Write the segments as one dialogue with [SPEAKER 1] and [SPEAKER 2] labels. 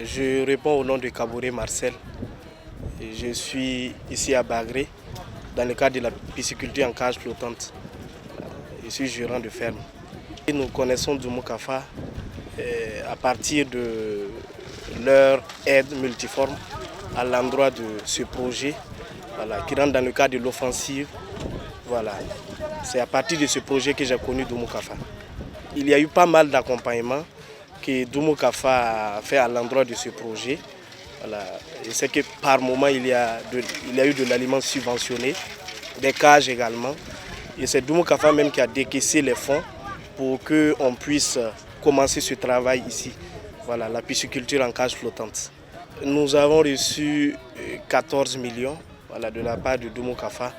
[SPEAKER 1] Je réponds au nom de Kabouré Marcel. Je suis ici à Bagré dans le cadre de la pisciculture en cage flottante. Je suis gérant de ferme. Nous connaissons Doumou Kafa à partir de leur aide multiforme à l'endroit de ce projet qui rentre dans le cadre de l'offensive. C'est à partir de ce projet que j'ai connu Doumou Kafa. Il y a eu pas mal d'accompagnement que Doumou Kafa a fait à l'endroit de ce projet. Je sais que par moment il y a eu de l'aliment subventionné, des cages également. Et c'est Doumou Kafa même qui a décaissé les fonds pour qu'on puisse commencer ce travail ici. La pisciculture en cage flottante. Nous avons reçu 14 millions de la part de Doumou Kafa.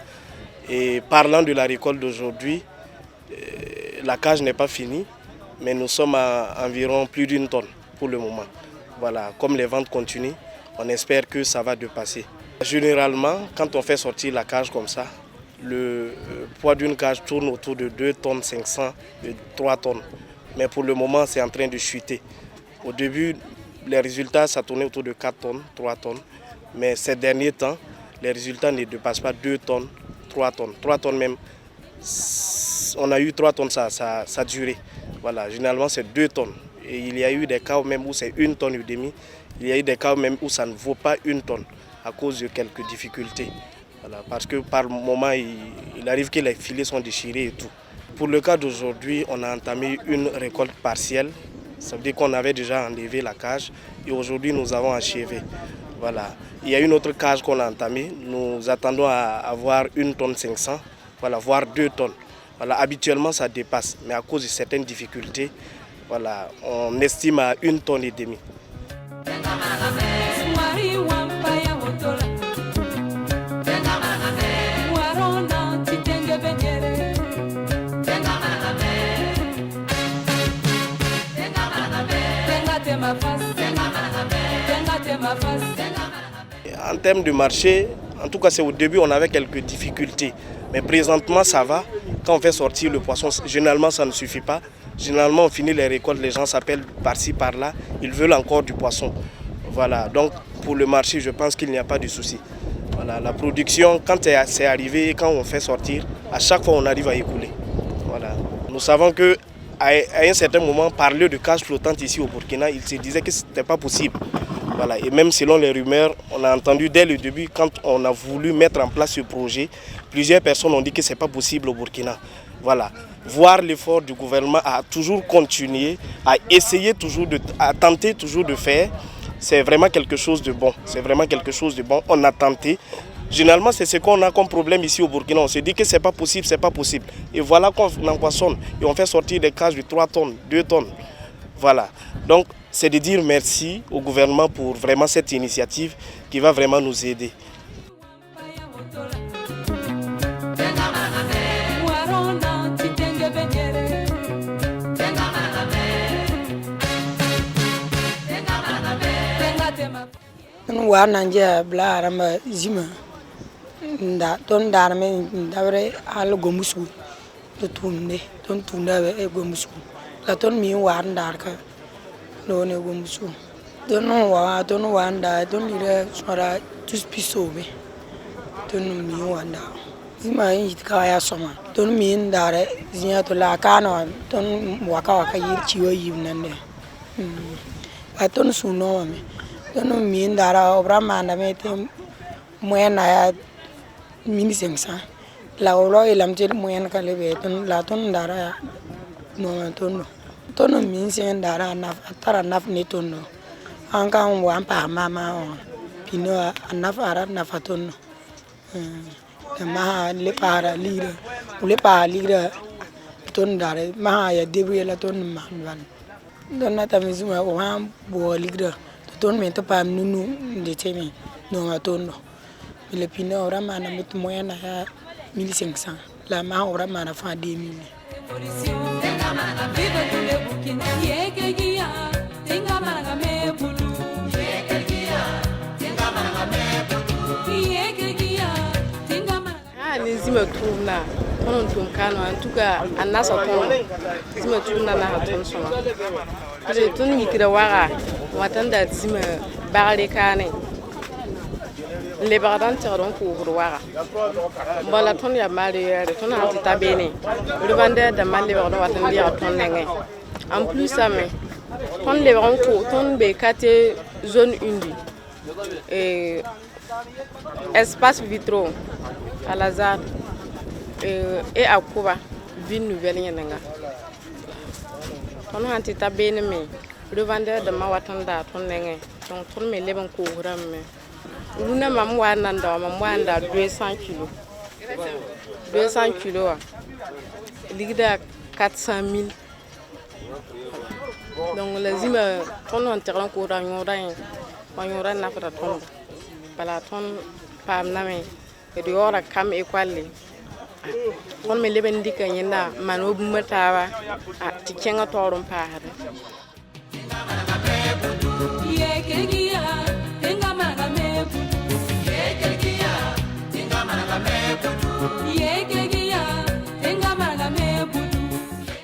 [SPEAKER 1] Et parlant de la récolte d'aujourd'hui, la cage n'est pas finie, mais nous sommes à environ plus d'1 tonne pour le moment. Comme les ventes continuent, on espère que ça va dépasser. Généralement, quand on fait sortir la cage comme ça, le poids d'une cage tourne autour de 2 tonnes 500 et 3 tonnes. Mais pour le moment, c'est en train de chuter. Au début, les résultats, ça tournait autour de 4 tonnes, 3 tonnes. Mais ces derniers temps, les résultats ne dépassent pas 2 tonnes, 3 tonnes. 3 tonnes même, on a eu 3 tonnes, ça a duré. Généralement, c'est 2 tonnes. Et il y a eu des cas même où c'est 1 tonne et demi. Il y a eu des cas même où ça ne vaut pas 1 tonne à cause de quelques difficultés. Parce que par moment, il arrive que les filets sont déchirés et tout. Pour le cas d'aujourd'hui, on a entamé une récolte partielle. Ça veut dire qu'on avait déjà enlevé la cage et aujourd'hui nous avons achevé. Il y a une autre cage qu'on a entamée. Nous attendons à avoir 1 tonne 500, voire 2 tonnes. Habituellement ça dépasse, mais à cause de certaines difficultés, on estime à 1 tonne et demi. En termes de marché, en tout cas c'est au début on avait quelques difficultés. Mais présentement ça va. Quand on fait sortir le poisson, généralement ça ne suffit pas. Généralement on finit les récoltes, les gens s'appellent par-ci par-là, ils veulent encore du poisson. Donc pour le marché je pense qu'il n'y a pas de souci. La production, quand c'est arrivé, quand on fait sortir, à chaque fois on arrive à écouler. Nous savons que à un certain moment, parler de cage flottante ici au Burkina, il se disait que ce n'était pas possible. Et même selon les rumeurs, on a entendu dès le début, quand on a voulu mettre en place ce projet, plusieurs personnes ont dit que ce n'est pas possible au Burkina. Voir l'effort du gouvernement à toujours continuer, à essayer toujours, à tenter toujours de faire, c'est vraiment quelque chose de bon. C'est vraiment quelque chose de bon. On a tenté. Généralement, c'est ce qu'on a comme problème ici au Burkina. On se dit que ce n'est pas possible, c'est pas possible. Et voilà qu'on en poissonne et on fait sortir des cages de 3 tonnes, 2 tonnes. Donc, c'est de dire merci au gouvernement pour vraiment cette initiative qui va vraiment nous aider.
[SPEAKER 2] Ton darme dabre al gomusu to tunde ton tunda be gomusu la ton mi wan darka no ne gomusu don wanda don lire sora tous pisobe ton mi wanda zima yit ka ya soma ton mi ndare zinya to la kana ton waka yir ciwo yimnande ton suno me ton mi ndara obra manda me te moyena ya 1500 la olo ilamtel moyen kale beton la ton dara no ton min sen dara na tara naf ni ton an kan wan pa mama pino anaf ara na faton ma le para lira ton dara ma ya debu la ton man don na tamizuma o han bo lira ton men to pam nunu de temi no ton le pino ora mana mit moyena ya 1500 la ma ora mana fa 2000.
[SPEAKER 3] Zima tourna on tourne en tout cas anasa tourne zima tourna na tourne soma je tourne mi tira wara watanda zima bagre kane le bagdan tiron ko hurwaga bala ton ya mari yare ton ha tabene rubande da malle bagdo watan dia ton nenge en plus ça mais ton le bagron ko ton be kate zone 1 et espace vitro à Lazare et à Cuba ville nouvelle yenanga ton ha tabene mais rubande da mawatanda ton nenge donc ton me leben ko huramme Luna mamwa nanda mamwa nda 200 kg. 200 kg. Ligda 400 000. Donc lazima ton on terrain ko ranyora na fata ton. Bala ton pam na me e di ora kam e kwalle. Ton me leben dika yenda manobu matawa a tikenga torum paare.